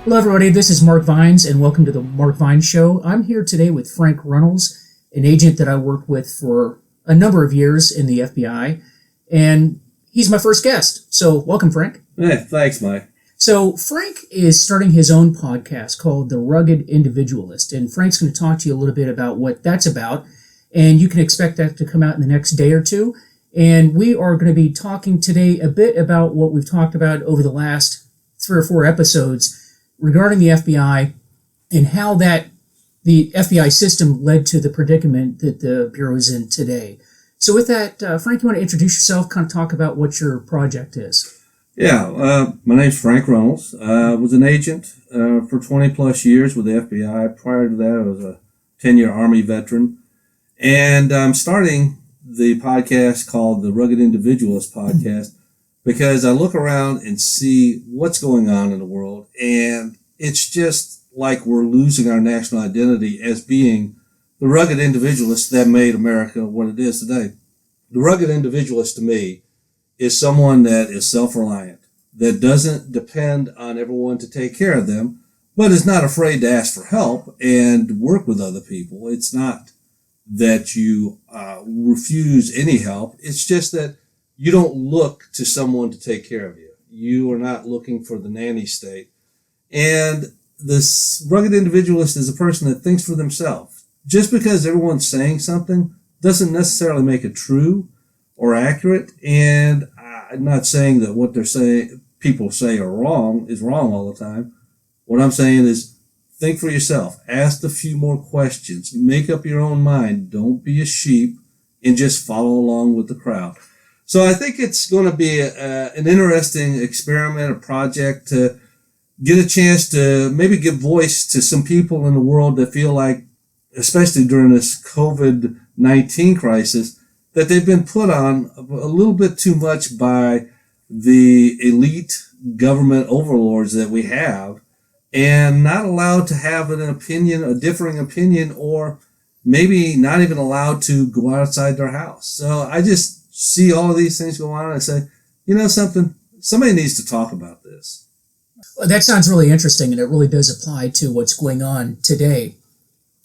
Hello, everybody. This is Mark Vines, and welcome to the Mark Vines Show. I'm here today with Frank Runles, an agent that I worked with for a number of years in the FBI, and he's my first guest. So, welcome, Frank. Hey, thanks, Mike. So, Frank is starting his own podcast called The Rugged Individualist, and Frank's going to talk to you a little bit about what that's about, and you can expect that to come out in the next day or two. And we are going to be talking today a bit about what we've talked about over the last 3 or 4 episodes regarding the FBI and how that the FBI system led to the predicament that the Bureau is in today. So with that, Frank, you want to introduce yourself, kind of talk about what your project is? Yeah, my name's Frank Runles. I was an agent for 20 plus years with the FBI. Prior to that, I was a 10-year Army veteran. And I'm starting the podcast called the Rugged Individualist podcast because I look around and see what's going on in the world, and it's just like we're losing our national identity as being the rugged individualist that made America what it is today. The rugged individualist to me is someone that is self-reliant, that doesn't depend on everyone to take care of them, but is not afraid to ask for help and work with other people. It's not that you refuse any help. It's just that you don't look to someone to take care of you. You are not looking for the nanny state. And this rugged individualist is a person that thinks for themselves. Just because everyone's saying something doesn't necessarily make it true or accurate. And I'm not saying that what they're saying, people say are wrong, is wrong all the time. What I'm saying is think for yourself. Ask a few more questions. Make up your own mind. Don't be a sheep and just follow along with the crowd. So I think it's going to be an interesting experiment, a project to get a chance to maybe give voice to some people in the world that feel like, especially during this COVID-19 crisis, that they've been put on a little bit too much by the elite government overlords that we have and not allowed to have an opinion, a differing opinion, or maybe not even allowed to go outside their house. So I just see all of these things go on and I say, you know something, somebody needs to talk about this. Well, that sounds really interesting, and it really does apply to what's going on today.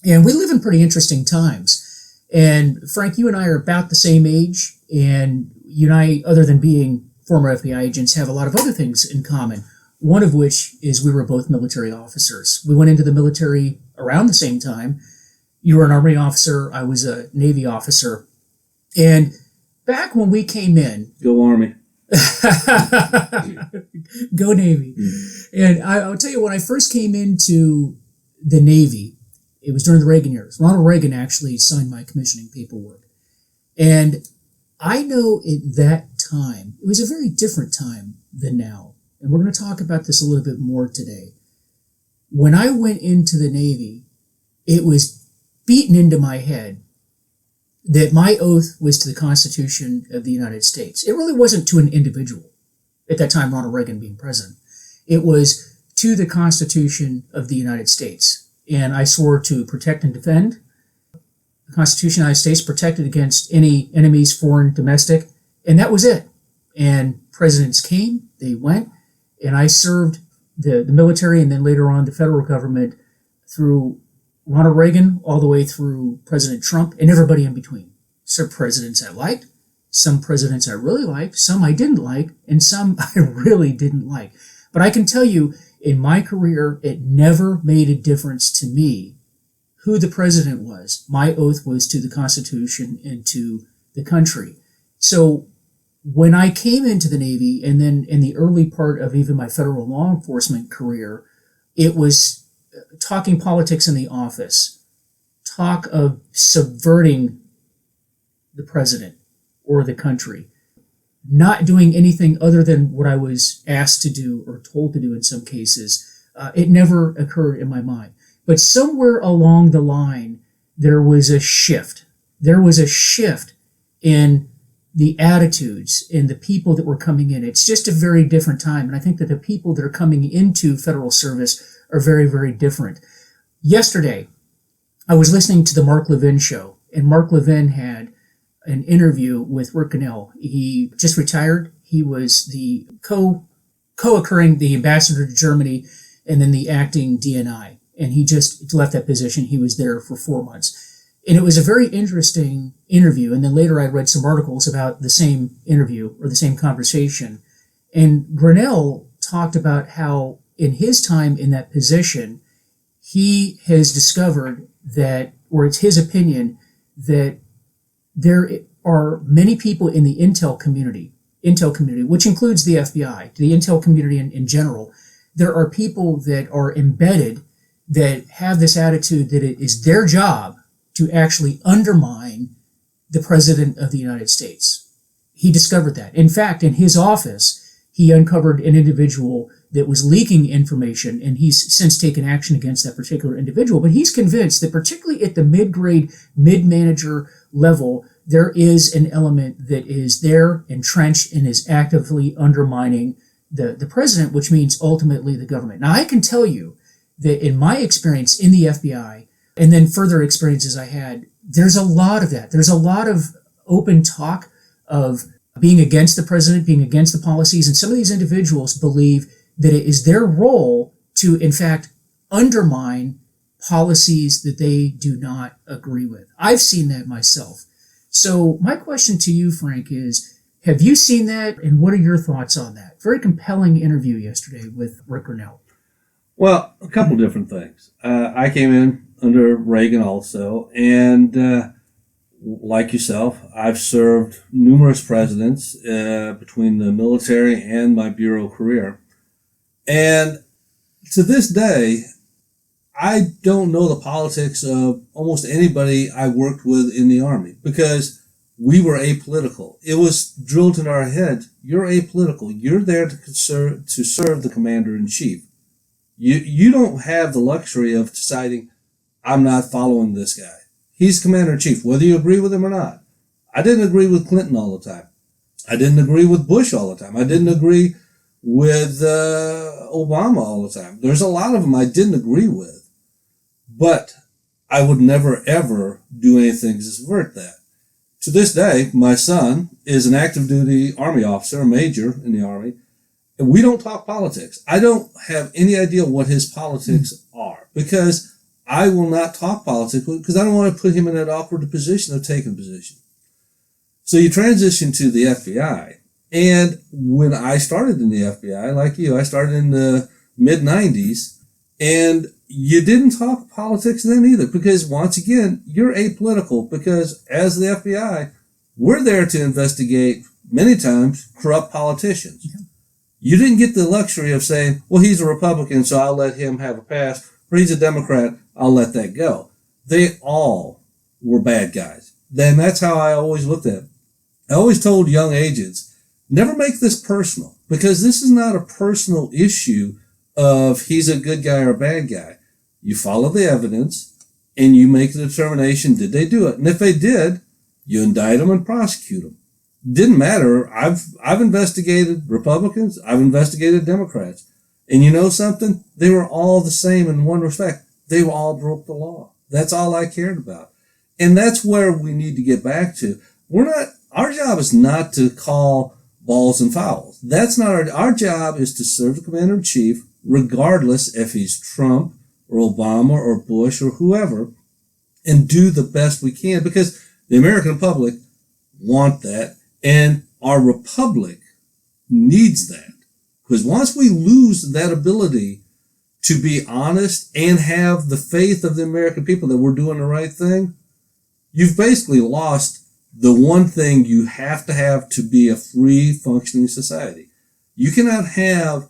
And we live in pretty interesting times. And Frank, you and I are about the same age, and you and I, other than being former FBI agents, have a lot of other things in common. One of which is we were both military officers. We went into the military around the same time. You were an Army officer. I was a Navy officer. And back when we came in... Go Army. Go Navy. And I'll tell you, when I first came into the Navy, it was during the Reagan years. Ronald Reagan actually signed my commissioning paperwork. And I know at that time, it was a very different time than now. And we're going to talk about this a little bit more today. When I went into the Navy, it was beaten into my head that my oath was to the Constitution of the United States. It really wasn't to an individual, at that time Ronald Reagan being president. It was to the Constitution of the United States. And I swore to protect and defend the Constitution of the United States, protected against any enemies, foreign, domestic, and that was it. And presidents came, they went, and I served the military and then later on the federal government through Ronald Reagan all the way through President Trump and everybody in between. Some presidents I liked, some presidents I really liked, some I didn't like, and some I really didn't like. But I can tell you, in my career, it never made a difference to me who the president was. My oath was to the Constitution and to the country. So when I came into the Navy, and then in the early part of even my federal law enforcement career, it was talking politics in the office, talk of subverting the president or the country, not doing anything other than what I was asked to do or told to do in some cases. It never occurred in my mind. But somewhere along the line, there was a shift. There was a shift in the attitudes and the people that were coming in. It's just a very different time. And I think that the people that are coming into federal service are very, very different. Yesterday, I was listening to the Mark Levin show, and Mark Levin had an interview with Rick Gunnell. He just retired. He was the co-occurring the ambassador to Germany and then the acting DNI. And he just left that position. He was there for 4 months. And it was a very interesting interview. And then later I read some articles about the same interview or the same conversation. And Runles talked about how in his time in that position, he has discovered that, or it's his opinion, that there are many people in the intel community, which includes the FBI, the intel community in general. There are people that are embedded that have this attitude that it is their job to actually undermine the President of the United States. He discovered that. In fact, in his office, he uncovered an individual that was leaking information, and he's since taken action against that particular individual. But he's convinced that particularly at the mid-grade, mid-manager level, there is an element that is there, entrenched, and is actively undermining the president, which means ultimately the government. Now, I can tell you that in my experience in the FBI, and then further experiences I had, there's a lot of that. There's a lot of open talk of being against the president, being against the policies, and some of these individuals believe that it is their role to, in fact, undermine policies that they do not agree with. I've seen that myself. So my question to you, Frank, is, have you seen that, and what are your thoughts on that? Very compelling interview yesterday with Rick Runles. Well, a couple different things. I came in under Reagan also, and like yourself, I've served numerous presidents between the military and my bureau career. And to this day, I don't know the politics of almost anybody I worked with in the Army because we were apolitical. It was drilled into our heads, you're apolitical. You're there to serve the commander-in-chief. You don't have the luxury of deciding, I'm not following this guy. He's commander-in-chief, whether you agree with him or not. I didn't agree with Clinton all the time. I didn't agree with Bush all the time. I didn't agree with Obama all the time. There's a lot of them I didn't agree with. But I would never, ever do anything to subvert that. To this day, my son is an active duty Army officer, a major in the Army, and we don't talk politics. I don't have any idea what his politics are because I will not talk politics because I don't want to put him in that awkward position of taking a position. So you transition to the FBI. And when I started in the FBI, like you, I started in the mid-90s, and you didn't talk politics then either because, once again, you're apolitical because as the FBI, we're there to investigate, many times, corrupt politicians. Yeah. You didn't get the luxury of saying, well, he's a Republican, so I'll let him have a pass, or he's a Democrat, I'll let that go. They all were bad guys. Then that's how I always looked at it. I always told young agents, never make this personal, because this is not a personal issue of he's a good guy or a bad guy. You follow the evidence, and you make the determination, did they do it? And if they did, you indict them and prosecute them. Didn't matter. I've investigated Republicans. I've investigated Democrats. And you know something? They were all the same in one respect. They all broke the law. That's all I cared about. And that's where we need to get back to. Our job is not to call balls and fouls. That's not our job is to serve the commander-in-chief, regardless if he's Trump or Obama or Bush or whoever, and do the best we can because the American public want that. And our republic needs that. Because once we lose that ability to be honest and have the faith of the American people that we're doing the right thing, you've basically lost the one thing you have to be a free functioning society. You cannot have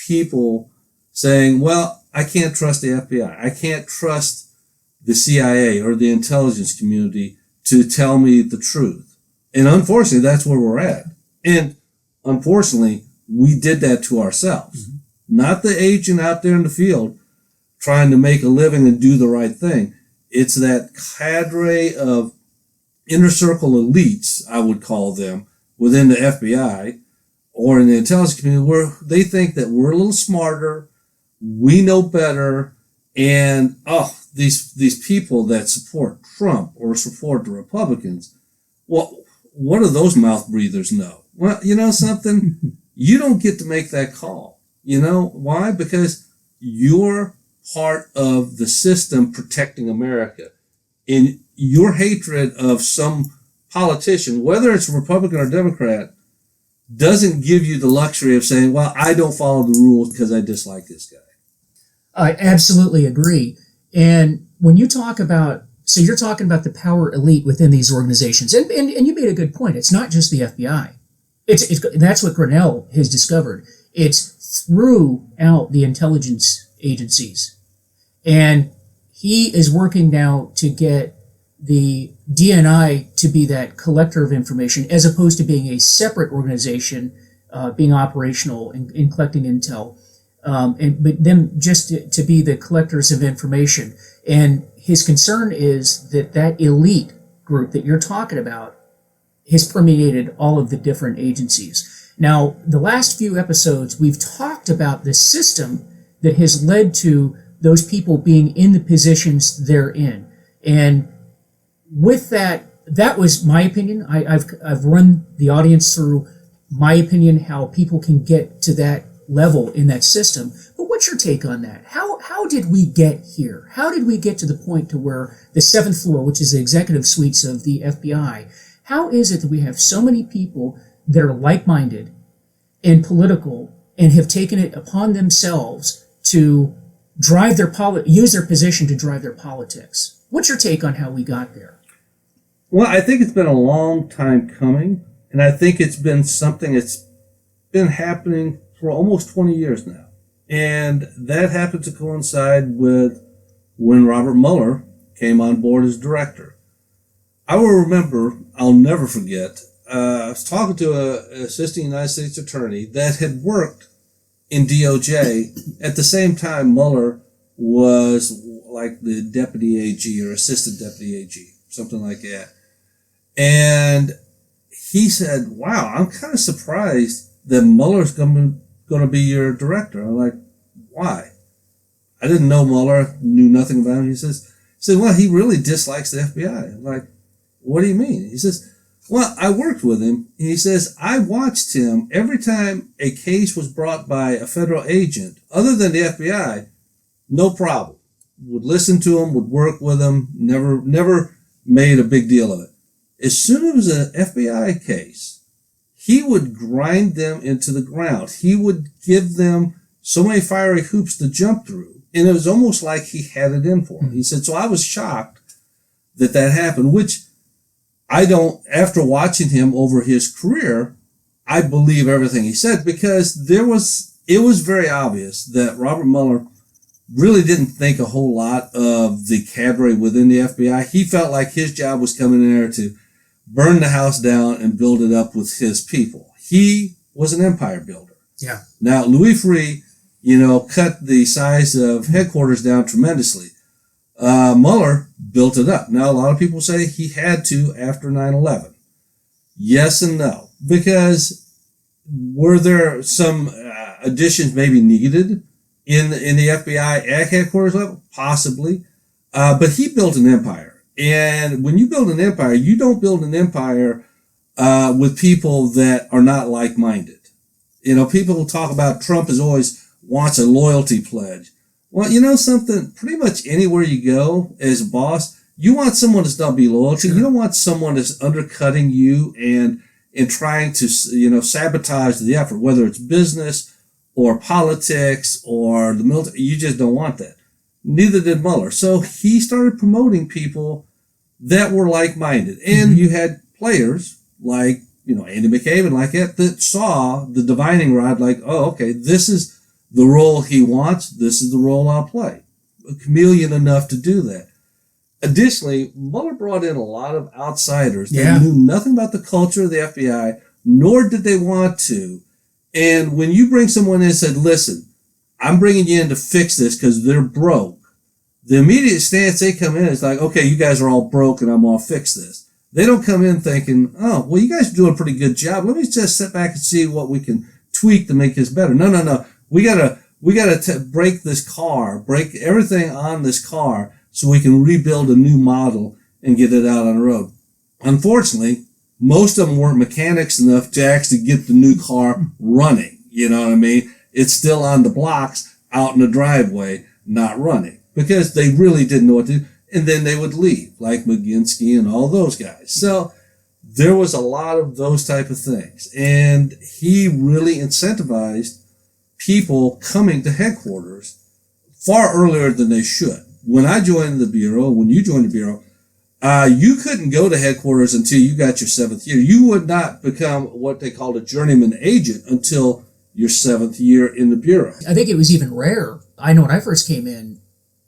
people saying, well, I can't trust the FBI. I can't trust the CIA or the intelligence community to tell me the truth. And unfortunately, that's where we're at. And unfortunately, we did that to ourselves. Mm-hmm. Not the agent out there in the field trying to make a living and do the right thing. It's that cadre of inner circle elites, I would call them, within the FBI or in the intelligence community where they think that we're a little smarter, we know better, and these people that support Trump or support the Republicans, well, what do those mouth breathers know? Well, you know something? You don't get to make that call. You know why? Because you're part of the system protecting America. In your hatred of some politician, whether it's Republican or Democrat, doesn't give you the luxury of saying, well, I don't follow the rules because I dislike this guy. I absolutely agree. And when you talk about, so you're talking about the power elite within these organizations, and you made a good point. It's not just the FBI. That's what Grinnell has discovered. It's throughout the intelligence agencies. And he is working now to get the DNI to be that collector of information as opposed to being a separate organization, being operational and collecting intel. But them just to be the collectors of information. And his concern is that elite group that you're talking about has permeated all of the different agencies. Now, the last few episodes, we've talked about the system that has led to those people being in the positions they're in. And with that was my opinion. I've run the audience through my opinion, how people can get to that level in that system. But what's your take on that? How did we get here? How did we get to the point to where the 7th floor, which is the executive suites of the FBI, how is it that we have so many people that are like-minded and political and have taken it upon themselves to drive use their position to drive their politics? What's your take on how we got there? Well, I think it's been a long time coming, and I think it's been something that's been happening for almost 20 years now. And that happened to coincide with when Robert Mueller came on board as director. I will remember, I'll never forget, I was talking to an assistant United States attorney that had worked in DOJ at the same time Mueller was like the deputy AG or assistant deputy AG, something like that. And he said, wow, I'm kind of surprised that Mueller's going to be your director. I'm like, why? I didn't know Mueller, knew nothing about him. He said, well, he really dislikes the FBI. I'm like, what do you mean? He says, well, I worked with him. And he says, I watched him every time a case was brought by a federal agent, other than the FBI, no problem. Would listen to him, would work with him, never made a big deal of it. As soon as it was an FBI case, he would grind them into the ground. He would give them so many fiery hoops to jump through. And it was almost like he had it in for him. He said, so I was shocked that happened, which after watching him over his career, I believe everything he said, because it was very obvious that Robert Mueller really didn't think a whole lot of the cadre within the FBI. He felt like his job was coming in there to burn the house down and build it up with his people. He was an empire builder. Yeah. Now, Louis Freeh, cut the size of headquarters down tremendously. Mueller built it up. Now, a lot of people say he had to after 9/11. Yes and no. Because were there some additions maybe needed in the FBI at headquarters level? Possibly. But he built an empire. And when you build an empire, you don't build an empire with people that are not like-minded. People talk about Trump always wants a loyalty pledge. Well, you know something? Pretty much anywhere you go as a boss, you want someone that's not be loyal to. Sure. You don't want someone that's undercutting you and trying to, sabotage the effort, whether it's business or politics or the military. You just don't want that. Neither did Mueller. So he started promoting people that were like-minded. And you had players like, Andy McCabe and like that saw the divining rod like, oh, okay, this is the role he wants. This is the role I'll play. A chameleon enough to do that. Additionally, Mueller brought in a lot of outsiders that knew nothing about the culture of the FBI, nor did they want to. And when you bring someone in and said, listen, I'm bringing you in to fix this because they're broke, the immediate stance they come in is like, okay, you guys are all broke and I'm going to fix this. They don't come in thinking, oh, well, you guys are doing a pretty good job. Let me just sit back and see what we can tweak to make this better. No. We gotta break this car, break everything on this car so we can rebuild a new model and get it out on the road. Unfortunately, most of them weren't mechanics enough to actually get the new car running. You know what I mean? It's still on the blocks, out in the driveway, not running, because they really didn't know what to do. And then they would leave, like McGinsky and all those guys. So there was a lot of those type of things. And he really incentivized people coming to headquarters far earlier than they should. When I joined the Bureau, when you joined the Bureau, you couldn't go to headquarters until you got your 7th year. You would not become what they called a journeyman agent until your 7th year in the Bureau. I think it was even rare. I know when I first came in,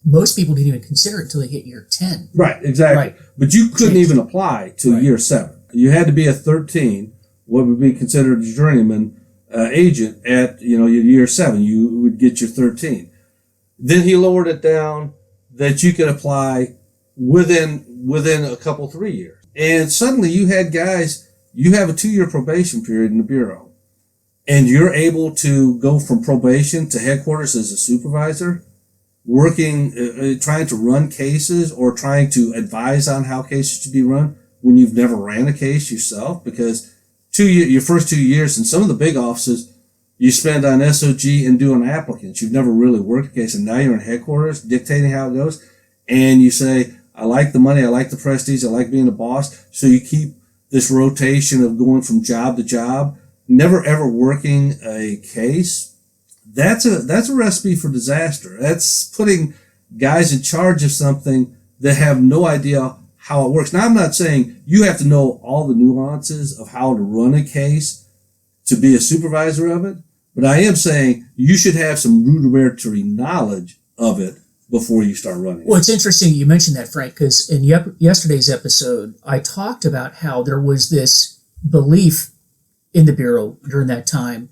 most people didn't even consider it until they hit year 10. Right, exactly. Right. But you couldn't even apply till year 7. You had to be a 13, what would be considered a journeyman agent at, your year 7. You would get your 13. Then he lowered it down that you could apply within a couple, 3 years. And suddenly you had guys, you have a 2-year probation period in the Bureau, and you're able to go from probation to headquarters as a supervisor, working, trying to run cases or trying to advise on how cases should be run when you've never ran a case yourself, because your first 2 years in some of the big offices, you spend on SOG and doing applicants. You've never really worked a case, and now you're in headquarters dictating how it goes, and you say, I like the money, I like the prestige, I like being a boss, so you keep this rotation of going from job to job, never ever working a case. That's a recipe for disaster. That's putting guys in charge of something that have no idea how it works. Now, I'm not saying you have to know all the nuances of how to run a case to be a supervisor of it, but I am saying you should have some rudimentary knowledge of it before you start running. Well, it's interesting you mentioned that, Frank, because in yesterday's episode, I talked about how there was this belief in the Bureau during that time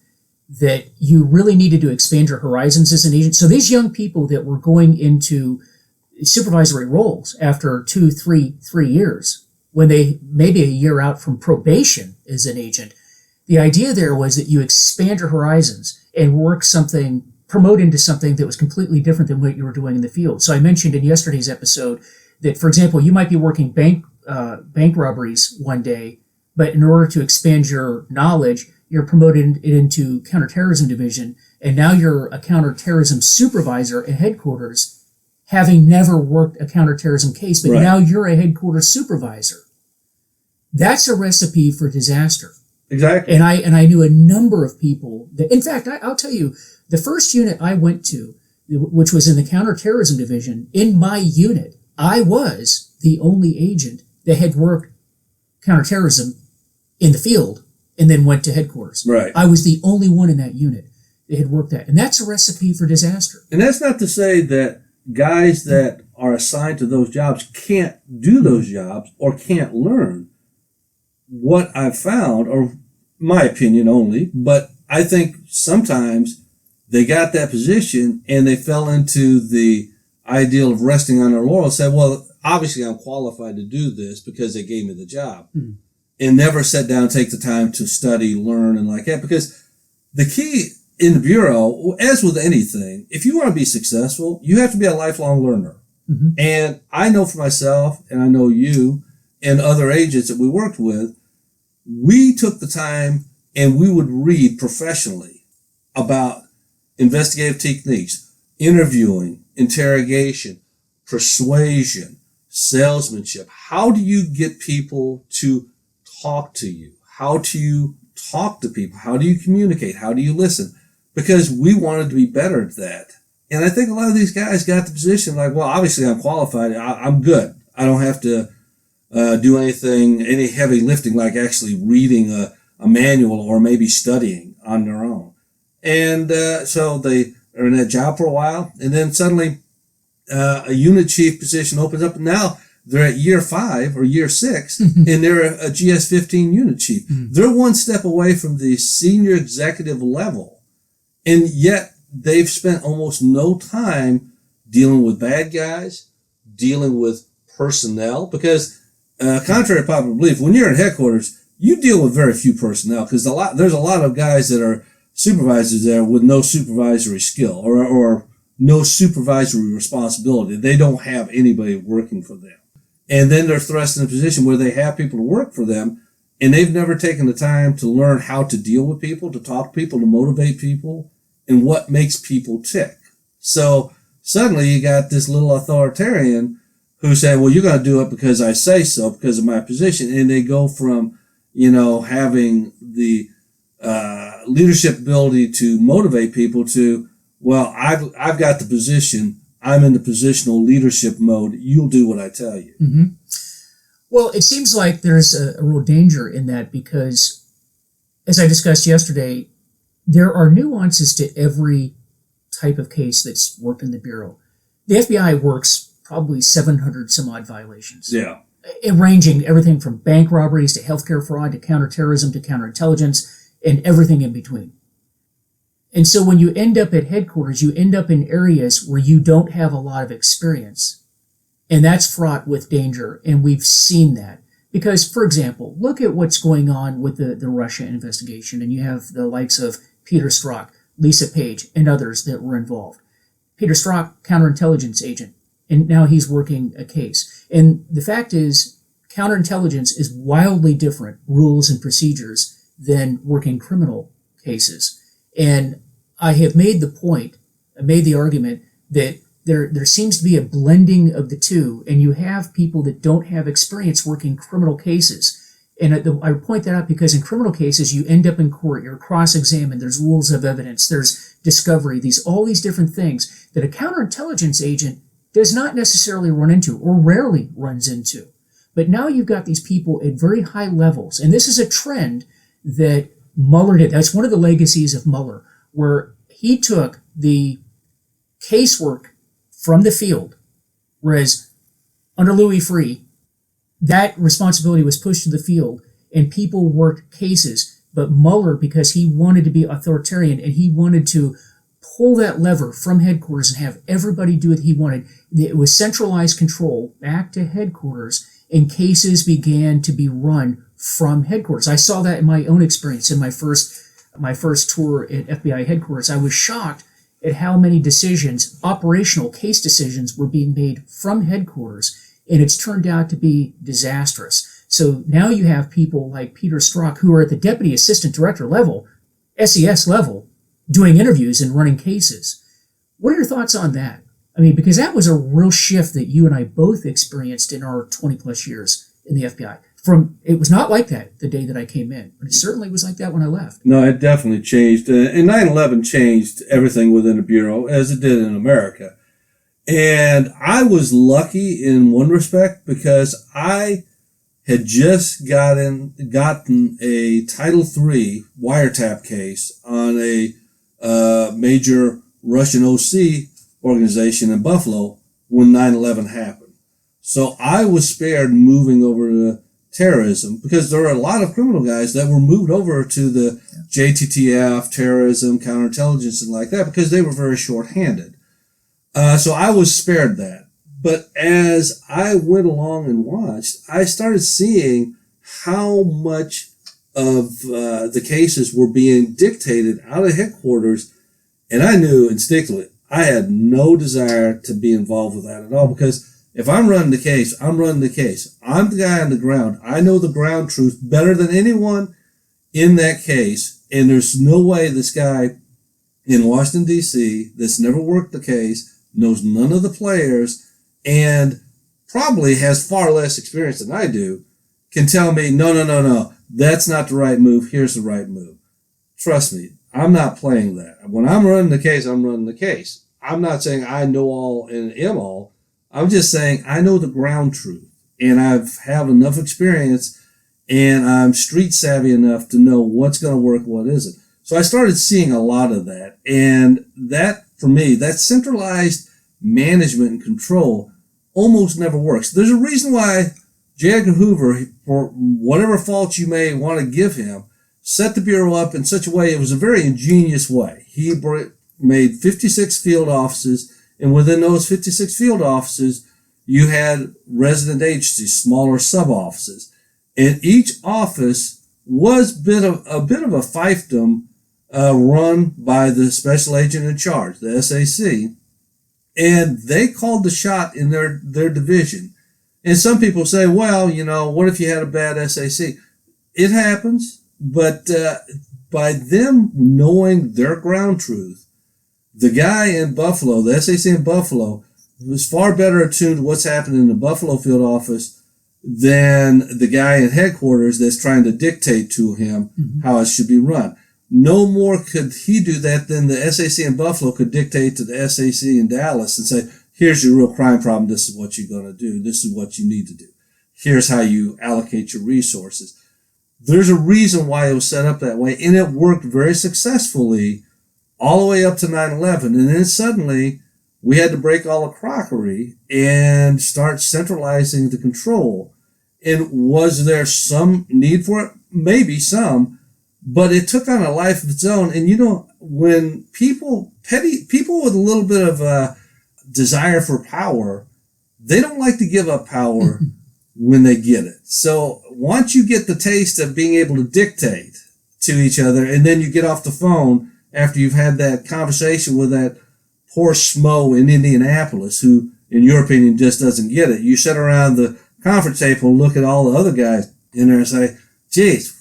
that you really needed to expand your horizons as an agent. So these young people that were going into supervisory roles after 3 years, when they maybe a year out from probation as an agent, the idea there was that you expand your horizons and promote into something that was completely different than what you were doing in the field. So I mentioned in yesterday's episode that, for example, you might be working bank robberies one day, but in order to expand your knowledge, you're promoted into counterterrorism division, and now you're a counterterrorism supervisor at headquarters, having never worked a counterterrorism case, but now you're a headquarters supervisor. That's a recipe for disaster. Exactly. And I knew a number of people that, in fact, I'll tell you, the first unit I went to, which was in the counterterrorism division, in my unit, I was the only agent that had worked counterterrorism in the field and then went to headquarters. Right. I was the only one in that unit that had worked that. And that's a recipe for disaster. And that's not to say that guys that are assigned to those jobs can't do those jobs or can't learn. What I've found, or my opinion only, but I think sometimes they got that position and they fell into the ideal of resting on their laurels, said, well, obviously I'm qualified to do this because they gave me the job. Mm-hmm. And never sat down and take the time to study, learn, and like that. Because the key in the Bureau, as with anything, if you want to be successful, you have to be a lifelong learner. Mm-hmm. And I know for myself, and I know you and other agents that we worked with, we took the time and we would read professionally about investigative techniques, interviewing, interrogation, persuasion, salesmanship. How do you get people to talk to you? How do you talk to people? How do you communicate? How do you listen? Because we wanted to be better at that. And I think a lot of these guys got the position like, well, obviously I'm qualified. I'm good. I don't have to do any heavy lifting like actually reading a manual or maybe studying on their own. And so they are in that job for a while. And then suddenly a unit chief position opens up. And now they're at year 5 or year 6, and they're a GS-15 unit chief. Mm-hmm. They're one step away from the senior executive level, and yet they've spent almost no time dealing with bad guys, dealing with personnel, because contrary to popular belief, when you're in headquarters, you deal with very few personnel, because there's a lot of guys that are supervisors there with no supervisory skill or no supervisory responsibility. They don't have anybody working for them. And then they're thrust in a position where they have people to work for them, and they've never taken the time to learn how to deal with people, to talk to people, to motivate people, and what makes people tick. So suddenly you got this little authoritarian who said, well, you're going to do it because I say so, because of my position. And they go from, having the leadership ability to motivate people to, well, I've got the position. I'm in the positional leadership mode. You'll do what I tell you. Mm-hmm. Well, it seems like there's a real danger in that because, as I discussed yesterday, there are nuances to every type of case that's worked in the Bureau. The FBI works probably 700 some odd violations. Yeah. Ranging everything from bank robberies to healthcare fraud to counterterrorism to counterintelligence and everything in between. And so when you end up at headquarters, you end up in areas where you don't have a lot of experience. And that's fraught with danger. And we've seen that. Because, for example, look at what's going on with the Russia investigation. And you have the likes of Peter Strzoks, Lisa Page, and others that were involved. Peter Strzoks, counterintelligence agent, and now he's working a case. And the fact is, counterintelligence is wildly different rules and procedures than working criminal cases. And I have made the argument that there seems to be a blending of the two, and you have people that don't have experience working criminal cases. And I point that out because in criminal cases, you end up in court, you're cross-examined, there's rules of evidence, there's discovery, all these different things that a counterintelligence agent does not necessarily run into or rarely runs into. But now you've got these people at very high levels, and this is a trend that Mueller did. That's one of the legacies of Mueller, where he took the casework from the field, whereas under Louis Freeh, that responsibility was pushed to the field and people worked cases. But Mueller, because he wanted to be authoritarian and he wanted to pull that lever from headquarters and have everybody do what he wanted, it was centralized control back to headquarters, and cases began to be run from headquarters. I saw that in my own experience in my first tour at FBI headquarters. I was shocked at how many decisions, operational case decisions, were being made from headquarters, and it's turned out to be disastrous. So now you have people like Peter Strzoks, who are at the deputy assistant director level, SES level, doing interviews and running cases. What are your thoughts on that? I mean, because that was a real shift that you and I both experienced in our 20 plus years in the FBI. It was not like that the day that I came in, but it certainly was like that when I left. No, it definitely changed. And 9/11 changed everything within the Bureau, as it did in America. And I was lucky in one respect because I had just gotten a Title III wiretap case on a major Russian OC organization in Buffalo when 9/11 happened. So I was spared moving over to terrorism because there are a lot of criminal guys that were moved over to the JTTF, terrorism, counterintelligence, and like that because they were very short-handed. So I was spared that. But as I went along and watched, I started seeing how much of the cases were being dictated out of headquarters, and I knew instinctively I had no desire to be involved with that at all because if I'm running the case, I'm running the case. I'm the guy on the ground. I know the ground truth better than anyone in that case, and there's no way this guy in Washington, D.C. that's never worked the case, knows none of the players, and probably has far less experience than I do, can tell me, no, that's not the right move. Here's the right move. Trust me, I'm not playing that. When I'm running the case, I'm running the case. I'm not saying I know all and am all. I'm just saying I know the ground truth, and I have enough experience, and I'm street savvy enough to know what's going to work, what isn't. So I started seeing a lot of that, and that, for me, that centralized management and control almost never works. There's a reason why J. Edgar Hoover, for whatever faults you may want to give him, set the Bureau up in such a way, it was a very ingenious way. He made 56 field offices, and within those 56 field offices, you had resident agencies, smaller sub-offices. And each office was a bit of a fiefdom run by the special agent in charge, the SAC. And they called the shot in their division. And some people say, well, what if you had a bad SAC? It happens, but by them knowing their ground truth, The guy in Buffalo, the SAC in Buffalo, was far better attuned to what's happening in the Buffalo field office than the guy in headquarters that's trying to dictate to him how it should be run. No more could he do that than the SAC in Buffalo could dictate to the SAC in Dallas and say, here's your real crime problem. This is what you're going to do. This is what you need to do. Here's how you allocate your resources. There's a reason why it was set up that way, and it worked very successfully all the way up to 9/11. And then suddenly we had to break all the crockery and start centralizing the control. And was there some need for it? Maybe some, but it took on a life of its own. And when people with a little bit of a desire for power, they don't like to give up power when they get it. So once you get the taste of being able to dictate to each other, and then you get off the phone after you've had that conversation with that poor schmo in Indianapolis who, in your opinion, just doesn't get it. You sit around the conference table and look at all the other guys in there and say, geez,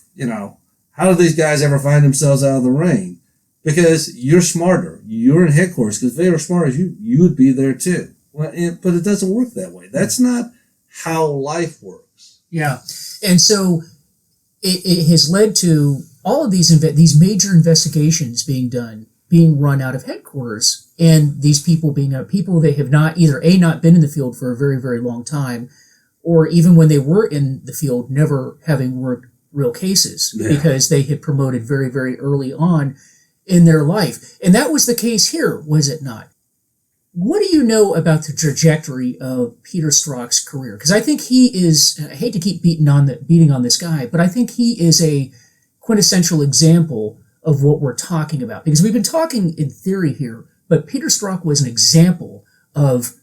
how do these guys ever find themselves out of the rain? Because you're smarter. You're in headquarters. Because if they were smart as you would be there too. Well, but it doesn't work that way. That's not how life works. Yeah. And so it has led to all of these major investigations being run out of headquarters, and these people being people that have not been in the field for a very, very long time, or even when they were in the field, never having worked real cases because they had promoted very, very early on in their life. And that was the case here, was it not? What do you know about the trajectory of Peter Strzoks' career? Because I think he is, I hate to keep beating on this guy, but I think he is a quintessential example of what we're talking about. Because we've been talking in theory here, but Peter Strzoks was an example of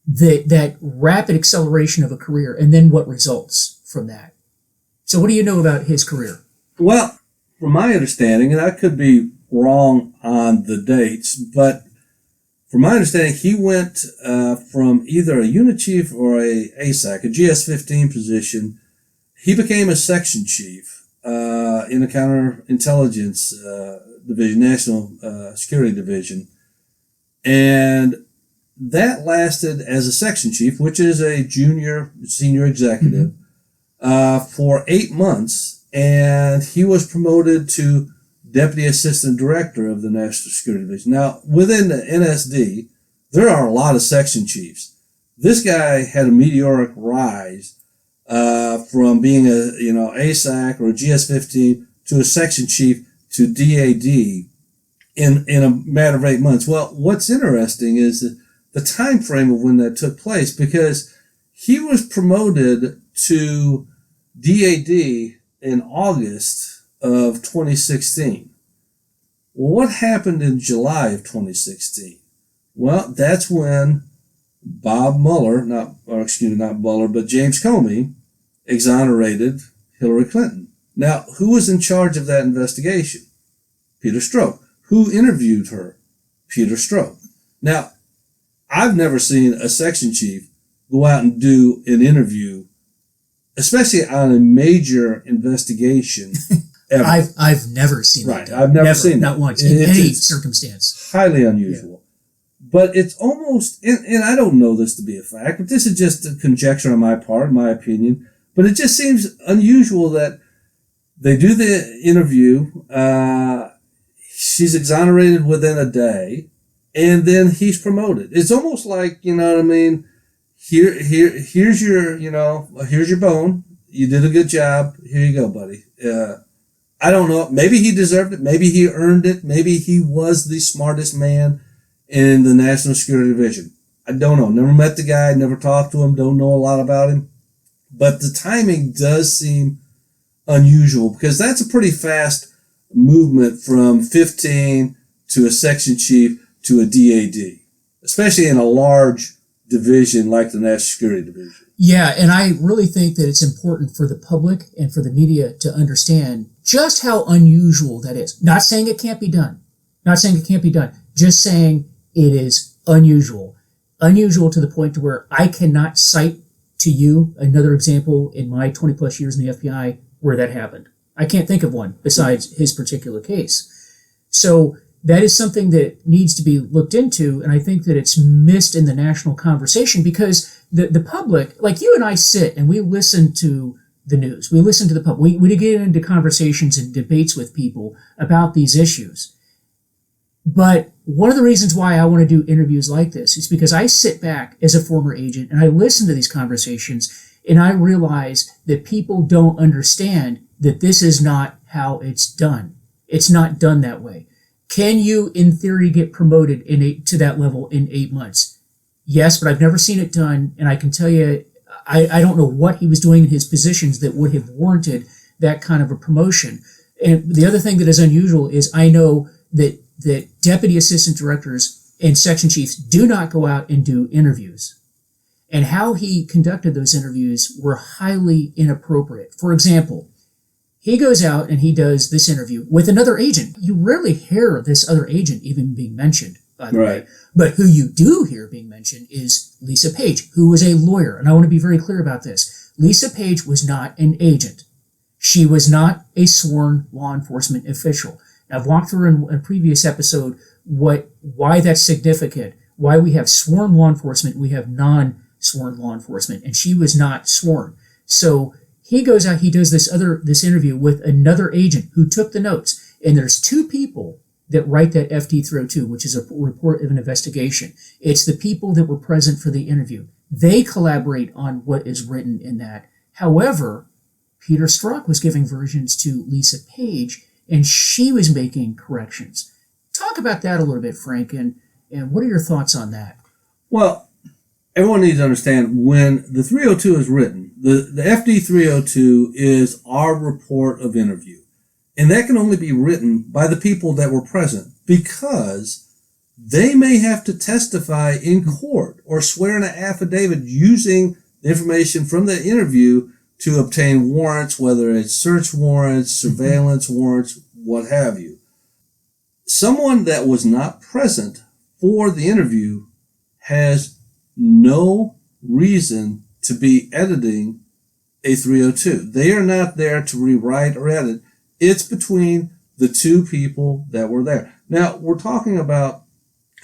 that rapid acceleration of a career and then what results from that. So what do you know about his career? Well, from my understanding, and I could be wrong on the dates, but from my understanding, he went from either a unit chief or a ASAC, a GS-15 position. He became a section chief in the counterintelligence division, national security division. And that lasted as a section chief, which is a senior executive, for 8 months. And he was promoted to Deputy Assistant Director of the National Security Division. Now, within the NSD, there are a lot of section chiefs. This guy had a meteoric rise from being a ASAC or a GS-15 to a section chief to DAD in a matter of 8 months. Well, what's interesting is the time frame of when that took place, because he was promoted to DAD in August of 2016. Well, what happened in July of 2016? Well, that's when James Comey exonerated Hillary Clinton. Now, who was in charge of that investigation? Peter Strzoks. Who interviewed her? Peter Strzoks. Now, I've never seen a section chief go out and do an interview, especially on a major investigation. Ever. I've never seen that. Right, I've never seen that. Not once, in any circumstance. Highly unusual. Yeah. But it's almost, and I don't know this to be a fact, but this is just a conjecture on my part, my opinion, but it just seems unusual that they do the interview, she's exonerated within a day, and then he's promoted. It's almost like, you know what I mean, here's your bone, you did a good job, here you go, buddy. I don't know. Maybe he deserved it. Maybe he earned it. Maybe he was the smartest man in the National Security Division. I don't know. Never met the guy. Never talked to him. Don't know a lot about him. But the timing does seem unusual, because that's a pretty fast movement from 15 to a section chief to a DAD, especially in a large division like the National Security Division. Yeah, and I really think that it's important for the public and for the media to understand just how unusual that is. Not saying it can't be done. Just saying it is unusual. Unusual to the point to where I cannot cite to you another example in my 20 plus years in the FBI where that happened. I can't think of one besides his particular case. So that is something that needs to be looked into, and I think that it's missed in the national conversation because the public, like you and I sit and we listen to the news. We listen to the public. We get into conversations and debates with people about these issues. But one of the reasons why I want to do interviews like this is because I sit back as a former agent and I listen to these conversations and I realize that people don't understand that this is not how it's done. It's not done that way. Can you, in theory, get promoted to that level in 8 months? Yes, but I've never seen it done, and I can tell you, I don't know what he was doing in his positions that would have warranted that kind of a promotion. And the other thing that is unusual is I know that deputy assistant directors and section chiefs do not go out and do interviews. And how he conducted those interviews were highly inappropriate. For example, he goes out and he does this interview with another agent. You rarely hear this other agent even being mentioned, by the way. But who you do hear being mentioned is Lisa Page, who was a lawyer. And I want to be very clear about this. Lisa Page was not an agent. She was not a sworn law enforcement official. Now, I've walked through in a previous episode why that's significant, why we have sworn law enforcement, we have non-sworn law enforcement, and she was not sworn. So he goes out, he does this interview with another agent who took the notes. And there's two people that write that FD 302, which is a report of an investigation. It's the people that were present for the interview. They collaborate on what is written in that. However, Peter Strzoks was giving versions to Lisa Page, and she was making corrections. Talk about that a little bit, Frank, and what are your thoughts on that? Well, everyone needs to understand when the 302 is written, the FD 302 is our report of interview. And that can only be written by the people that were present because they may have to testify in court or swear in an affidavit using the information from the interview to obtain warrants, whether it's search warrants, surveillance warrants, what have you. Someone that was not present for the interview has no reason to be editing a 302. They are not there to rewrite or edit. It's between the two people that were there. Now, we're talking about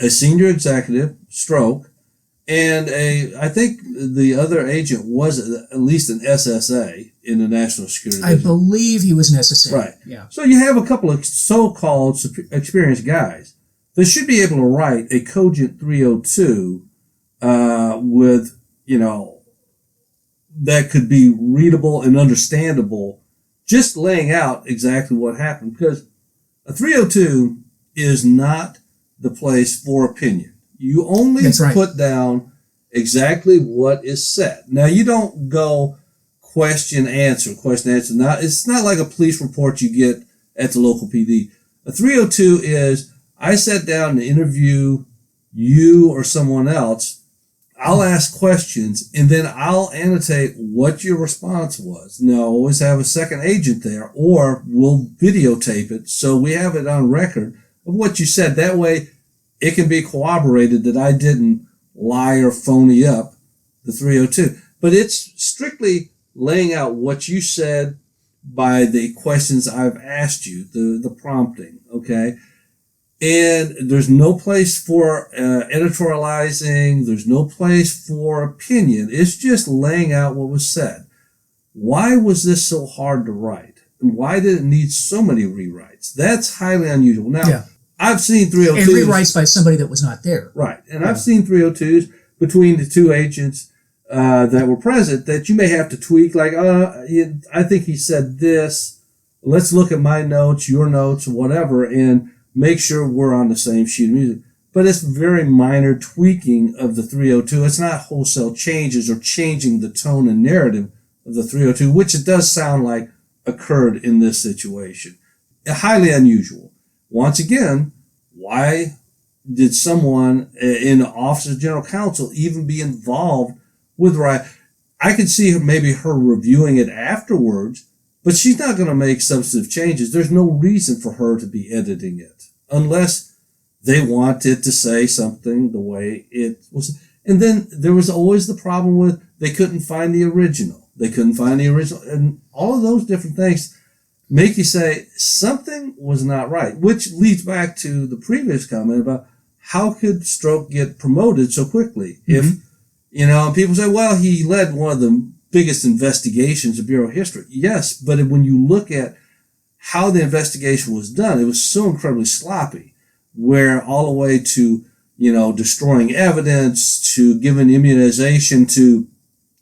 a senior executive, Strzoks, and I think the other agent was at least an SSA in the National Security Division. I believe he was an SSA. Right. Yeah. So you have a couple of so-called experienced guys that should be able to write a cogent 302 with, that could be readable and understandable, just laying out exactly what happened. Because a 302 is not the place for opinion. You only put down exactly what is said. Now, you don't go question, answer. It's not like a police report you get at the local PD. A 302 is, I sat down to interview you or someone else. I'll ask questions, and then I'll annotate what your response was. Now, always have a second agent there, or we'll videotape it so we have it on record of what you said. That way, it can be corroborated that I didn't lie or phony up the 302. But it's strictly laying out what you said by the questions I've asked you, the prompting, okay? And there's no place for editorializing. There's no place for opinion. It's just laying out what was said. Why was this so hard to write? And why did it need so many rewrites? That's highly unusual. Now, I've seen 302s. And rewrites by somebody that was not there. Right. And I've seen 302s between the two agents that were present that you may have to tweak. Like, I think he said this. Let's look at my notes, your notes, whatever, and make sure we're on the same sheet of music. But it's very minor tweaking of the 302. It's not wholesale changes or changing the tone and narrative of the 302, which it does sound like occurred in this situation. Highly unusual. Once again, why did someone in the Office of General Counsel even be involved with right? I could see maybe her reviewing it afterwards, but she's not going to make substantive changes. There's no reason for her to be editing it unless they want it to say something the way it was. And then there was always the problem with they couldn't find the original. And all of those different things make you say something was not right, which leads back to the previous comment about how could Strzoks get promoted so quickly? If, and people say, well, he led one of the biggest investigations of Bureau history. Yes, but when you look at how the investigation was done, it was so incredibly sloppy, where all the way to, destroying evidence, to giving immunization to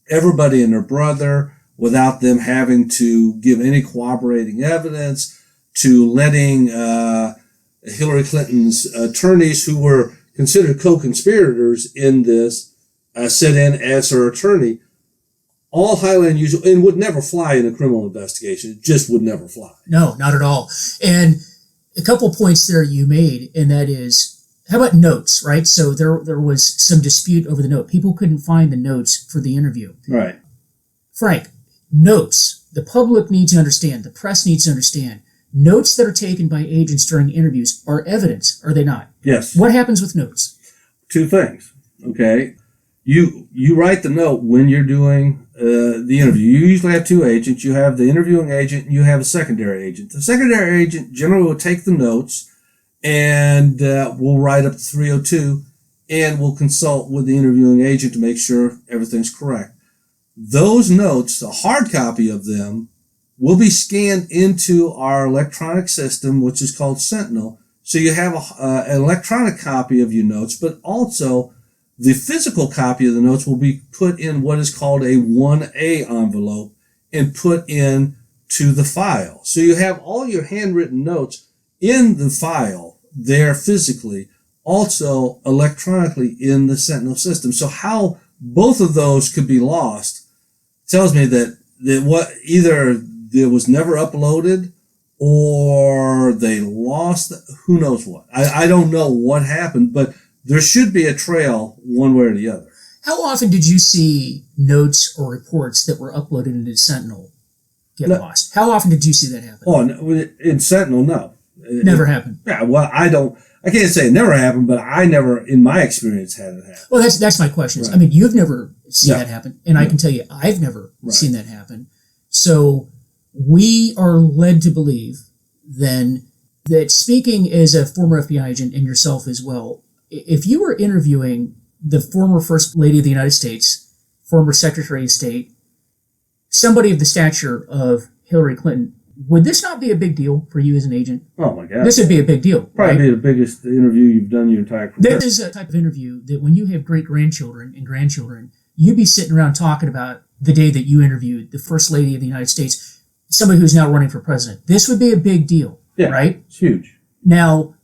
everybody and their brother without them having to give any corroborating evidence, to letting Hillary Clinton's attorneys, who were considered co-conspirators in this, sit in as her attorney. All highly unusual and would never fly in a criminal investigation. It just would never fly. No, not at all. And a couple points there you made, and that is, how about notes, right? So there was some dispute over the note. People couldn't find the notes for the interview. Right. Frank, notes. The public needs to understand. The press needs to understand. Notes that are taken by agents during interviews are evidence, are they not? Yes. What happens with notes? Two things, okay? You write the note when you're doing the interview. You usually have two agents. You have the interviewing agent and you have a secondary agent. The secondary agent generally will take the notes and will write up the 302 and will consult with the interviewing agent to make sure everything's correct. Those notes, a hard copy of them, will be scanned into our electronic system, which is called Sentinel. So you have an electronic copy of your notes, but also the physical copy of the notes will be put in what is called a 1A envelope and put in to the file. So you have all your handwritten notes in the file there physically, also electronically in the Sentinel system. So how both of those could be lost tells me that what either it was never uploaded or they lost, who knows what. I don't know what happened, but there should be a trail one way or the other. How often did you see notes or reports that were uploaded into Sentinel get lost? How often did you see that happen? Oh, in Sentinel, no. Never happened. Yeah, well, I can't say it never happened, but I never, in my experience, had it happen. Well, that's my question. Right. I mean, you've never seen that happen, and I can tell you I've never seen that happen. So we are led to believe, then, that speaking as a former FBI agent and yourself as well, if you were interviewing the former First Lady of the United States, former Secretary of State, somebody of the stature of Hillary Clinton, would this not be a big deal for you as an agent? Oh, my God. This would be a big deal. Probably right? be the biggest interview you've done your entire career. This is a type of interview that when you have great-grandchildren and grandchildren, you'd be sitting around talking about the day that you interviewed the First Lady of the United States, somebody who's now running for president. This would be a big deal, right? It's huge. Now,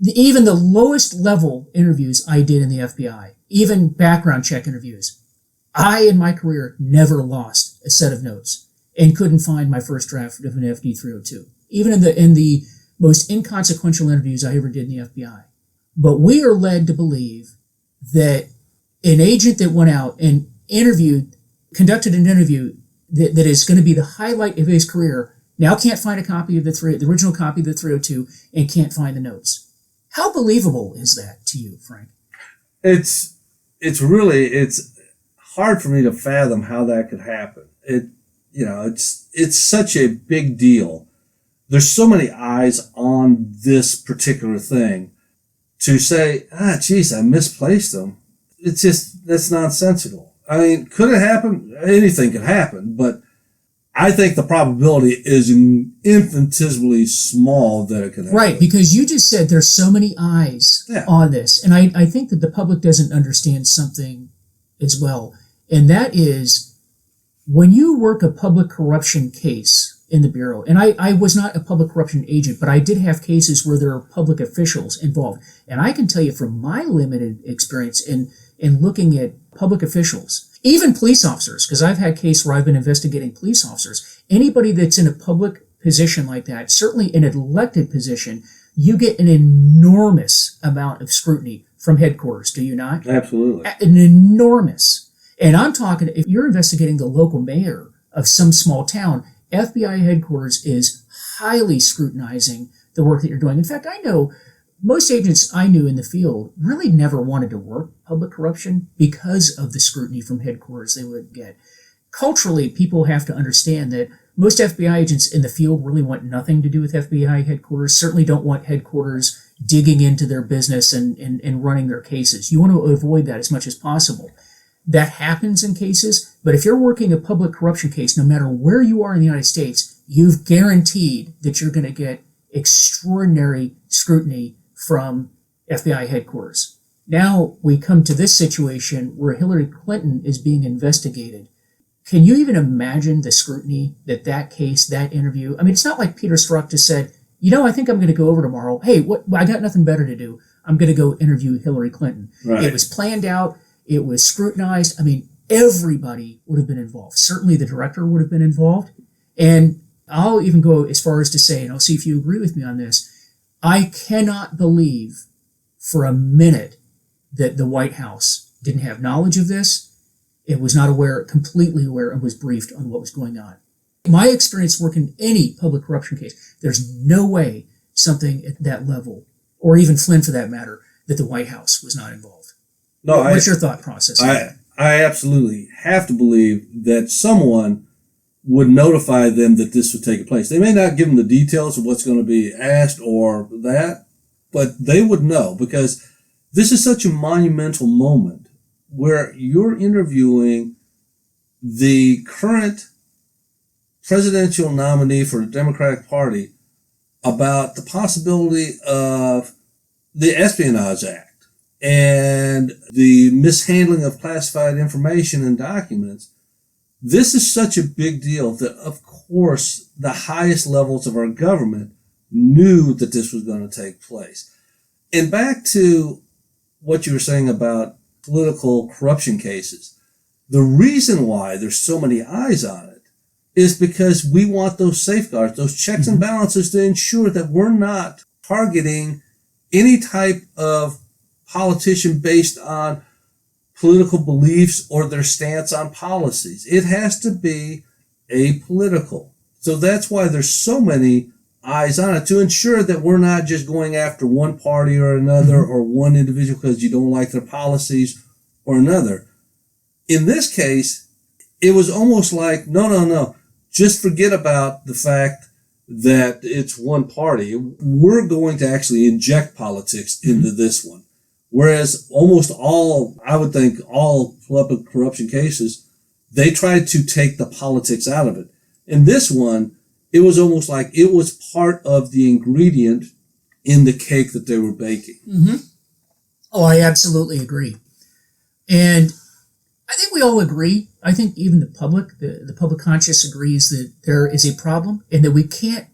even the lowest level interviews I did in the FBI, even background check interviews, I, in my career, never lost a set of notes and couldn't find my first draft of an FD 302, even in the most inconsequential interviews I ever did in the FBI. But we are led to believe that an agent that went out and conducted an interview that is going to be the highlight of his career now can't find a copy of the original copy of the 302 and can't find the notes. How believable is that to you, Frank? It's hard for me to fathom how that could happen. It's such a big deal. There's so many eyes on this particular thing. To say, geez, I misplaced them. It's just, that's nonsensical. I mean, could it happen? Anything could happen, but I think the probability is infinitesimally small that it could happen. Right, because you just said there's so many eyes on this. And I think that the public doesn't understand something as well. And that is, when you work a public corruption case in the Bureau, and I was not a public corruption agent, but I did have cases where there are public officials involved. And I can tell you from my limited experience in looking at public officials, even police officers, because I've had cases where I've been investigating police officers, anybody that's in a public position like that, certainly an elected position, you get an enormous amount of scrutiny from headquarters, do you not? Absolutely. An enormous. And I'm talking, if you're investigating the local mayor of some small town, FBI headquarters is highly scrutinizing the work that you're doing. In fact, I know most agents I knew in the field really never wanted to work public corruption because of the scrutiny from headquarters they would get. culturally, people have to understand that most FBI agents in the field really want nothing to do with FBI headquarters, certainly don't want headquarters digging into their business and running their cases. You want to avoid that as much as possible. That happens in cases, but if you're working a public corruption case, no matter where you are in the United States, you've guaranteed that you're going to get extraordinary scrutiny from FBI headquarters. Now we come to this situation where Hillary Clinton is being investigated. Can you even imagine the scrutiny that case, that interview? I mean, it's not like Peter Strzoks just said, I think I'm going to go over tomorrow. Hey, I got nothing better to do. I'm going to go interview Hillary Clinton. Right. It was planned out. It was scrutinized. I mean, everybody would have been involved. Certainly the director would have been involved. And I'll even go as far as to say, and I'll see if you agree with me on this, I cannot believe for a minute that the White House didn't have knowledge of this. It was not aware, completely aware, and was briefed on what was going on. My experience working any public corruption case, there's no way something at that level, or even Flynn for that matter, that the White House was not involved. No, What's your thought process? I absolutely have to believe that someone would notify them that this would take place. They may not give them the details of what's going to be asked or that, but they would know, because this is such a monumental moment where you're interviewing the current presidential nominee for the Democratic Party about the possibility of the Espionage Act and the mishandling of classified information and documents. This is such a big deal that, of course, the highest levels of our government knew that this was going to take place. And back to what you were saying about political corruption cases, the reason why there's so many eyes on it is because we want those safeguards, those checks and balances to ensure that we're not targeting any type of politician based on political beliefs or their stance on policies. It has to be apolitical. So that's why there's so many eyes on it, to ensure that we're not just going after one party or another or one individual because you don't like their policies or another. In this case, it was almost like, no. Just forget about the fact that it's one party. We're going to actually inject politics into this one. Whereas almost all, I would think, all public corruption cases, they tried to take the politics out of it. In this one, it was almost like it was part of the ingredient in the cake that they were baking. Mm-hmm. Oh, I absolutely agree. And I think we all agree. I think even the public, the public conscious agrees that there is a problem and that we can't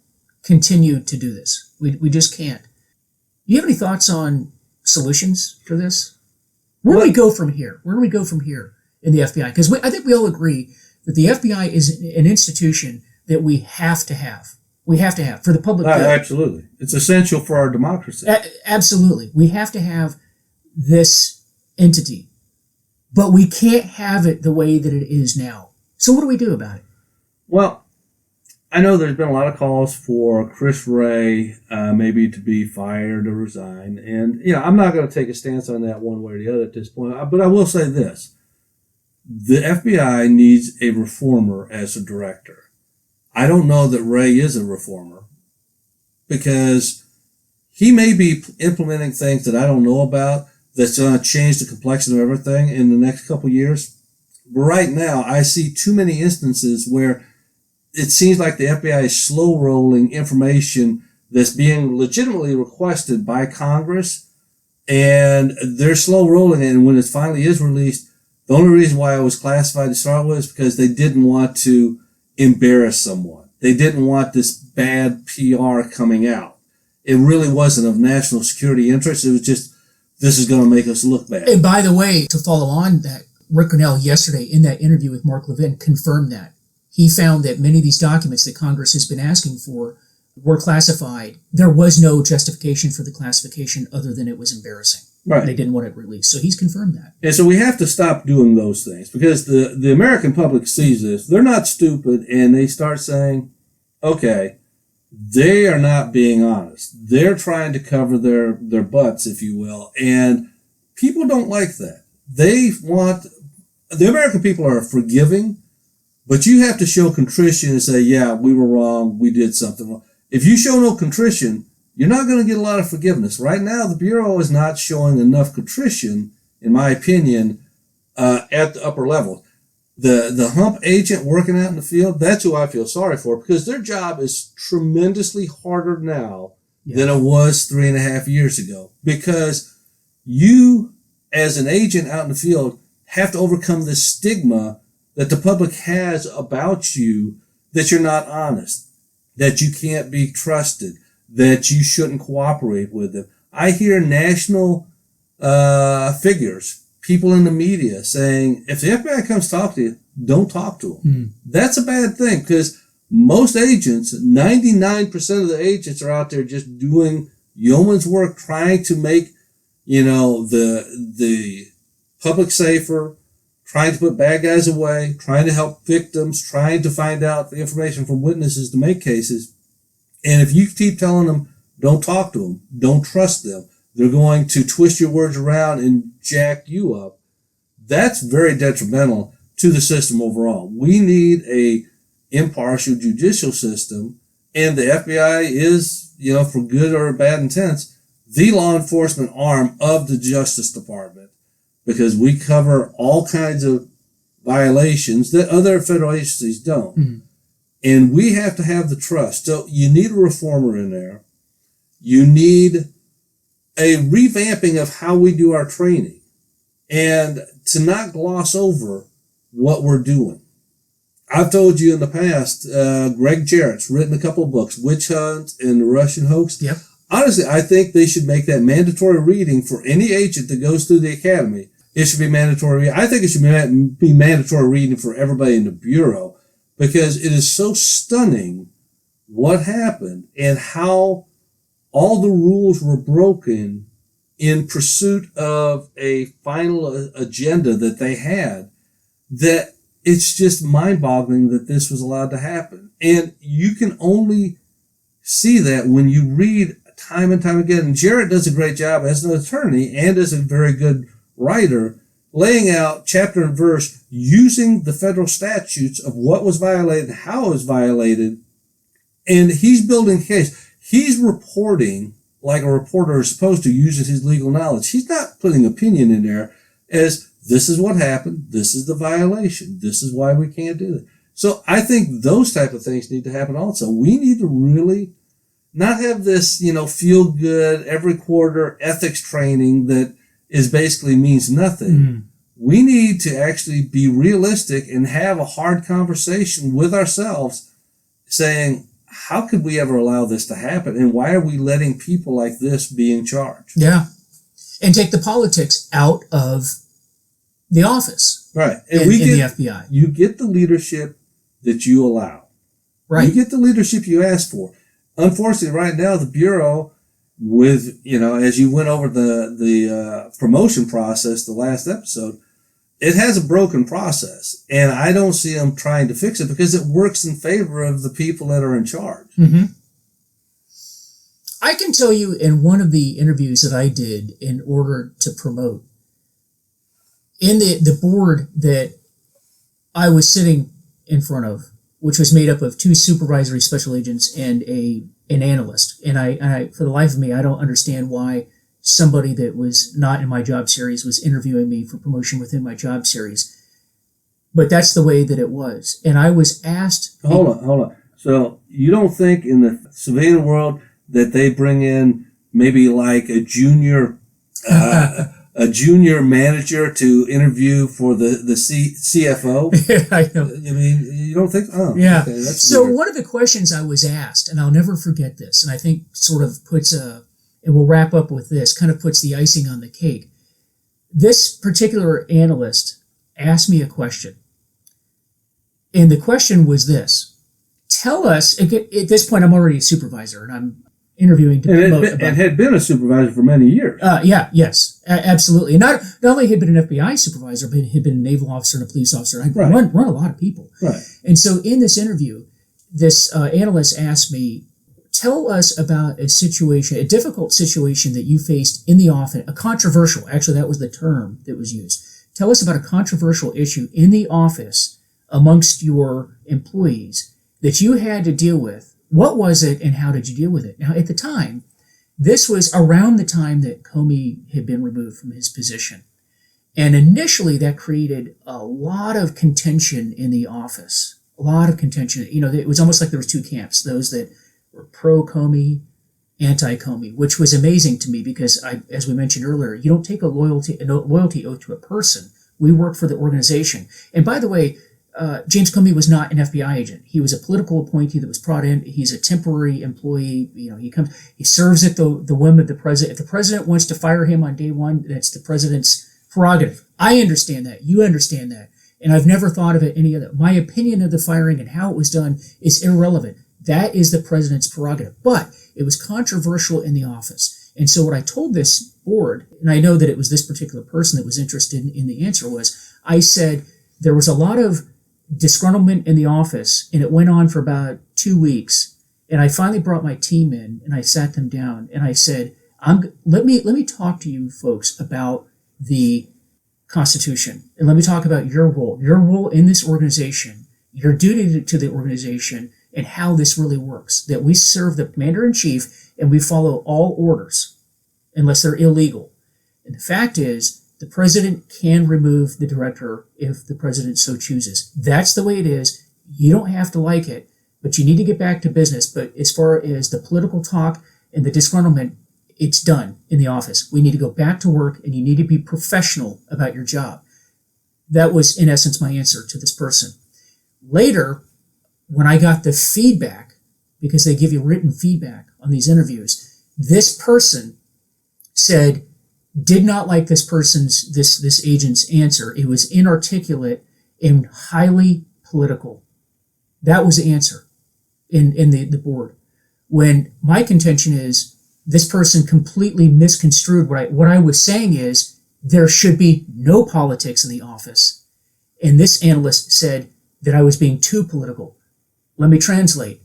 continue to do this. We just can't. Do you have any thoughts on solutions for this? Where do we go from here? Where do we go from here in the FBI? Because I think we all agree that the FBI is an institution that we have to have. We have to have for the public good. Absolutely. It's essential for our democracy. Absolutely. We have to have this entity, but we can't have it the way that it is now. So what do we do about it? Well, I know there's been a lot of calls for Chris Wray maybe to be fired or resign. And, I'm not going to take a stance on that one way or the other at this point. But I will say this. The FBI needs a reformer as a director. I don't know that Wray is a reformer, because he may be implementing things that I don't know about that's going to change the complexion of everything in the next couple of years. But right now, I see too many instances where it seems like the FBI is slow rolling information that's being legitimately requested by Congress, and they're slow rolling it. And when it finally is released, the only reason why it was classified to start with is because they didn't want to embarrass someone. They didn't want this bad PR coming out. It really wasn't of national security interest. It was just, this is going to make us look bad. And by the way, to follow on that, Rick Runles yesterday in that interview with Mark Levin confirmed that. He found that many of these documents that Congress has been asking for were classified. There was no justification for the classification other than it was embarrassing. Right. They didn't want it released. So he's confirmed that. And so we have to stop doing those things, because the American public sees this. They're not stupid, and they start saying, okay, they are not being honest. They're trying to cover their butts, if you will. And people don't like that. The American people are forgiving But you have to show contrition and say, yeah, we were wrong. We did something wrong. If you show no contrition, you're not going to get a lot of forgiveness. Right now, the Bureau is not showing enough contrition, in my opinion, at the upper level. The hump agent working out in the field, that's who I feel sorry for, because their job is tremendously harder now than it was 3.5 years ago. Because you, as an agent out in the field, have to overcome this stigma that the public has about you, that you're not honest, that you can't be trusted, that you shouldn't cooperate with them. I hear national figures, people in the media saying, if the FBI comes talk to you, don't talk to them. That's a bad thing, because most agents, 99% of the agents are out there just doing yeoman's work, trying to make, the public safer, trying to put bad guys away, trying to help victims, trying to find out the information from witnesses to make cases. And if you keep telling them, don't talk to them, don't trust them, they're going to twist your words around and jack you up, that's very detrimental to the system overall. We need a impartial judicial system, and the FBI is, for good or bad intents, the law enforcement arm of the Justice Department, because we cover all kinds of violations that other federal agencies don't. And we have to have the trust. So you need a reformer in there. You need a revamping of how we do our training, and to not gloss over what we're doing. I've told you in the past, Greg Jarrett's written a couple of books, Witch Hunt and the Russian Hoax. Yep. Honestly, I think they should make that mandatory reading for any agent that goes through the academy. It should be mandatory. I think it should be mandatory reading for everybody in the Bureau, because it is so stunning what happened and how all the rules were broken in pursuit of a final agenda that they had, that it's just mind-boggling that this was allowed to happen. And you can only see that when you read time and time again. And Jarrett does a great job as an attorney and as a very good writer, laying out chapter and verse, using the federal statutes of what was violated, how it was violated, and he's building a case. He's reporting like a reporter is supposed to, using his legal knowledge. He's not putting opinion in there as, this is what happened, this is the violation, this is why we can't do it. So I think those type of things need to happen also. We need to really not have this, feel good every quarter ethics training that is basically means nothing. We need to actually be realistic and have a hard conversation with ourselves, saying, how could we ever allow this to happen? And why are we letting people like this be in charge? Yeah. And take the politics out of the office. Right. And in the FBI. You get the leadership that you allow. Right. You get the leadership you ask for. Unfortunately, right now, the Bureau, with, as you went over the promotion process, the last episode, it has a broken process, and I don't see them trying to fix it because it works in favor of the people that are in charge. I can tell you, in one of the interviews that I did in order to promote, in the board that I was sitting in front of, which was made up of 2 supervisory special agents and an analyst, and I for the life of me, I don't understand why somebody that was not in my job series was interviewing me for promotion within my job series. But that's the way that it was. And I was asked... Hold on. So you don't think in the civilian world that they bring in maybe like a junior manager to interview for the CFO? I know. I mean, you don't think... Oh, yeah. Okay, that's so weird. One of the questions I was asked, and I'll never forget this, and I think sort of puts and we'll wrap up with this, kind of puts the icing on the cake. This particular analyst asked me a question. And the question was this: tell us, at this point I'm already a supervisor and I'm interviewing to promote. And had been a supervisor for many years. Yes, absolutely. And not only had been an FBI supervisor, but had been a naval officer and a police officer. I'd run a lot of people. Right. And so in this interview, this analyst asked me, tell us about a difficult situation that you faced in the office, a controversial, actually that was the term that was used. Tell us about a controversial issue in the office amongst your employees that you had to deal with, what was it and how did you deal with it? Now, at the time, this was around the time that Comey had been removed from his position. And initially, that created a lot of contention in the office, a lot of contention. It was almost like there was two camps, those that were pro-Comey, anti-Comey, which was amazing to me because, as we mentioned earlier, you don't take a loyalty oath to a person. We work for the organization. And by the way, James Comey was not an FBI agent. He was a political appointee that was brought in. He's a temporary employee. He serves at the whim of the president. If the president wants to fire him on day one, that's the president's prerogative. I understand that. You understand that. And I've never thought of it any other. My opinion of the firing and how it was done is irrelevant. That is the president's prerogative. But it was controversial in the office. And so what I told this board, and I know that it was this particular person that was interested in the answer, was I said there was a lot of disgruntlement in the office, and it went on for about 2 weeks. And I finally brought my team in, and I sat them down, and I said, let me talk to you folks about the Constitution, and let me talk about your role in this organization, your duty to the organization, and how this really works, that we serve the commander-in-chief and we follow all orders unless they're illegal. And the fact is, the president can remove the director if the president so chooses. That's the way it is. You don't have to like it, but you need to get back to business. But as far as the political talk and the disgruntlement, it's done in the office. We need to go back to work, and you need to be professional about your job. That was, in essence, my answer to this person. Later, when I got the feedback, because they give you written feedback on these interviews, this person did not like this agent's answer. It was inarticulate and highly political. That was the answer in the board. When my contention is this person completely misconstrued what I was saying is there should be no politics in the office. And this analyst said that I was being too political. Let me translate.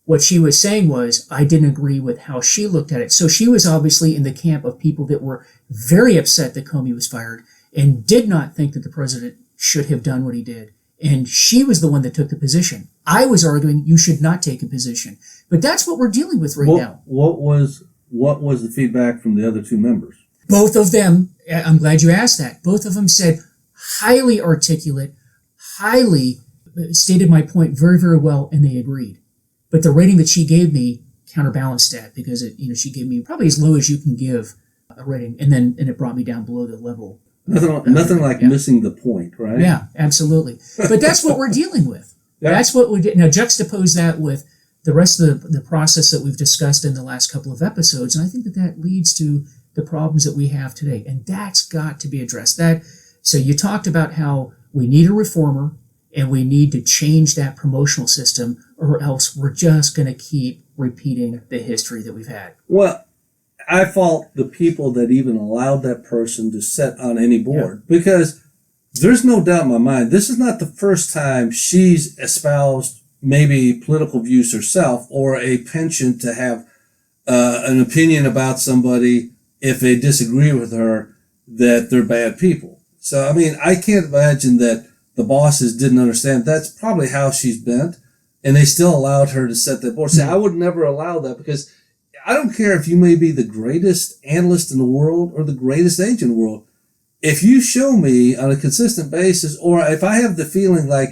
What she was saying was I didn't agree with how she looked at it. So she was obviously in the camp of people that were very upset that Comey was fired and did not think that the president should have done what he did. And she was the one that took the position. I was arguing you should not take a position. But that's what we're dealing with now. What was the feedback from the other two members? Both of them, I'm glad you asked that. Both of them said highly articulate, highly stated my point very, very well, and they agreed. But the rating that she gave me counterbalanced that because she gave me probably as low as you can give a rating, and it brought me down below the level. Nothing like missing the point, right? Yeah, absolutely. But that's what we're dealing with. Yeah. That's what we did. Now juxtapose that with the rest of the process that we've discussed in the last couple of episodes, and I think that leads to the problems that we have today, and that's got to be addressed. So you talked about how we need a reformer, and we need to change that promotional system, or else we're just going to keep repeating the history that we've had. Well, I fault the people that even allowed that person to sit on any board because there's no doubt in my mind, this is not the first time she's espoused maybe political views herself or a penchant to have an opinion about somebody if they disagree with her that they're bad people. So, I mean, I can't imagine that the bosses didn't understand. That's probably how she's bent, and they still allowed her to set that board. I would never allow that because I don't care if you may be the greatest analyst in the world or the greatest agent in the world. If you show me on a consistent basis, or if I have the feeling like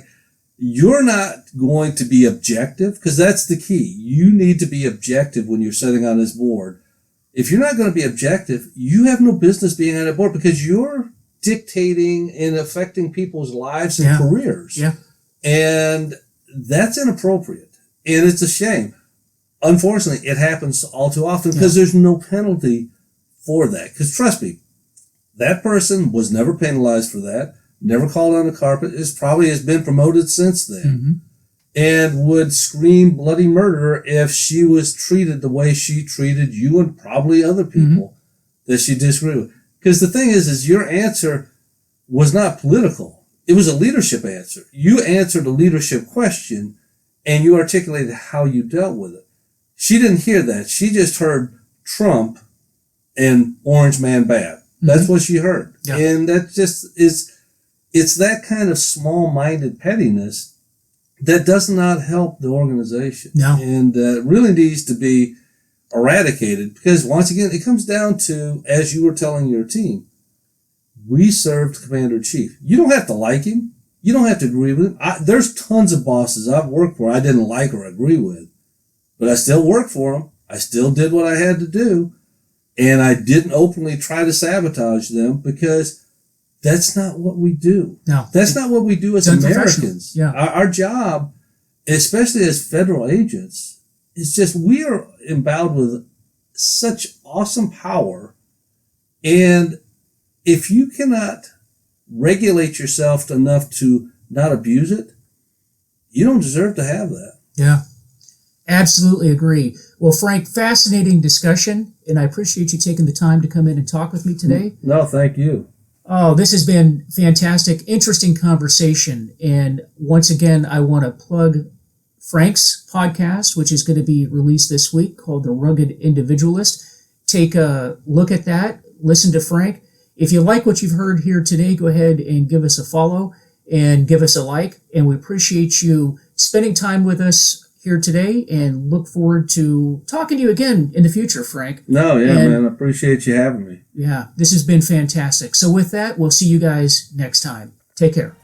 you're not going to be objective, because that's the key. You need to be objective when you're sitting on this board. If you're not going to be objective, you have no business being on a board because you're dictating and affecting people's lives and careers. Yeah. And that's inappropriate. And it's a shame. Unfortunately, it happens all too often because there's no penalty for that. Because trust me, that person was never penalized for that, never called on the carpet, probably has been promoted since then, and would scream bloody murder if she was treated the way she treated you and probably other people that she disagreed with. Because the thing is your answer was not political. It was a leadership answer. You answered a leadership question, and you articulated how you dealt with it. She didn't hear that. She just heard Trump and Orange Man bad. That's what she heard. Yeah. And that just is it's that kind of small-minded pettiness that does not help the organization. No. And really needs to be eradicated, because once again, it comes down to, as you were telling your team, we served Commander-in-Chief. You don't have to like him. You don't have to agree with him. There's tons of bosses I've worked for I didn't like or agree with, but I still worked for them. I still did what I had to do, and I didn't openly try to sabotage them, because that's not what we do. No. That's not what we do as Americans. Yeah. Our job, especially as federal agents, is just, we are endowed with such awesome power. And if you cannot regulate yourself enough to not abuse it, you don't deserve to have that. Yeah. Absolutely agree. Well, Frank, fascinating discussion, and I appreciate you taking the time to come in and talk with me today. No, thank you. Oh, this has been fantastic, interesting conversation. And once again, I want to plug Frank's podcast, which is going to be released this week, called The Rugged Individualist. Take a look at that. Listen to Frank. If you like what you've heard here today, go ahead and give us a follow and give us a like. And we appreciate you spending time with us here today, and look forward to talking to you again in the future, Frank. No, yeah, man. I appreciate you having me. Yeah, this has been fantastic. So with that, we'll see you guys next time. Take care.